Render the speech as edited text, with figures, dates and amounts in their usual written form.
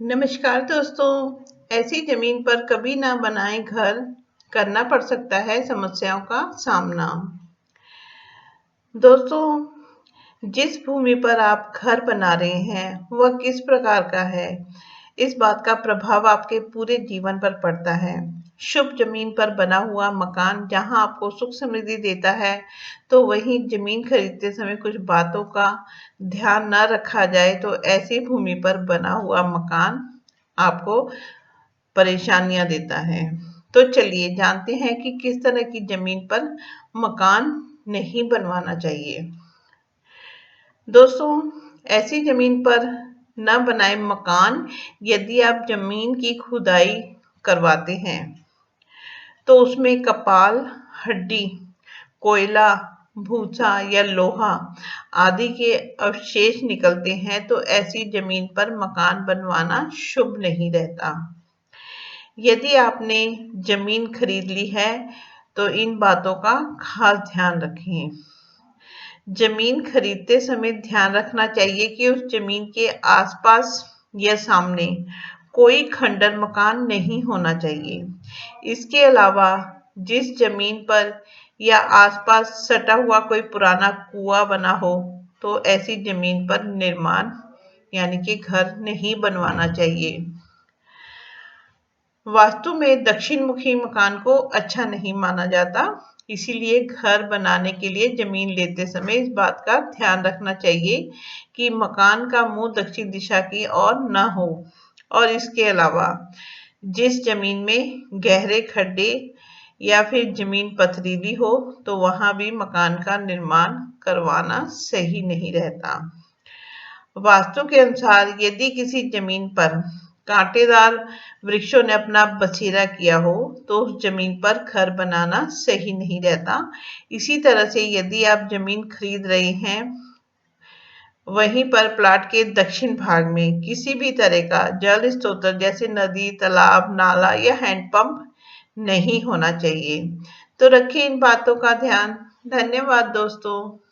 नमस्कार दोस्तों। ऐसी जमीन पर कभी ना बनाएं घर, करना पड़ सकता है समस्याओं का सामना। दोस्तों, जिस भूमि पर आप घर बना रहे हैं वह किस प्रकार का है, इस बात का प्रभाव आपके पूरे जीवन पर पड़ता है। शुभ जमीन पर बना हुआ मकान जहां आपको सुख समृद्धि देता है, तो वहीं जमीन खरीदते समय कुछ बातों का ध्यान न रखा जाए तो ऐसी भूमि पर बना हुआ मकान आपको परेशानियां देता है। तो चलिए जानते हैं कि किस तरह की जमीन पर मकान नहीं बनवाना चाहिए। दोस्तों, ऐसी जमीन पर न बनाए मकान। यदि आप जमीन की खुदाई करवाते हैं तो उसमें कपाल, हड्डी, कोयला, भूसा या लोहा आदि के अवशेष निकलते हैं तो ऐसी जमीन पर मकान बनवाना शुभ नहीं रहता। यदि आपने जमीन खरीद ली है तो इन बातों का खास ध्यान रखें। जमीन खरीदते समय ध्यान रखना चाहिए कि उस जमीन के आसपास या सामने कोई खंडर मकान नहीं होना चाहिए। इसके अलावा जिस जमीन पर या आसपास सटा हुआ कोई पुराना कुआं बना हो तो ऐसी जमीन पर निर्माण यानी कि घर नहीं बनवाना चाहिए। वास्तु में दक्षिण मुखी मकान को अच्छा नहीं माना जाता, इसीलिए घर बनाने के लिए जमीन लेते समय इस बात का ध्यान रखना चाहिए कि मकान का मुंह दक्षिण दिशा की ओर न हो। और इसके अलावा जिस जमीन में गहरे खड्डे या फिर जमीन पथरीली हो तो वहां भी मकान का निर्माण करवाना सही नहीं रहता। वास्तु के अनुसार यदि किसी जमीन पर कांटेदार वृक्षों ने अपना बसेरा किया हो तो उस जमीन पर घर बनाना सही नहीं रहता। इसी तरह से यदि आप जमीन खरीद रहे हैं, वहीं पर प्लाट के दक्षिण भाग में किसी भी तरह का जल स्रोत जैसे नदी, तालाब, नाला या हैंडपंप नहीं होना चाहिए। तो रखिए इन बातों का ध्यान। धन्यवाद दोस्तों।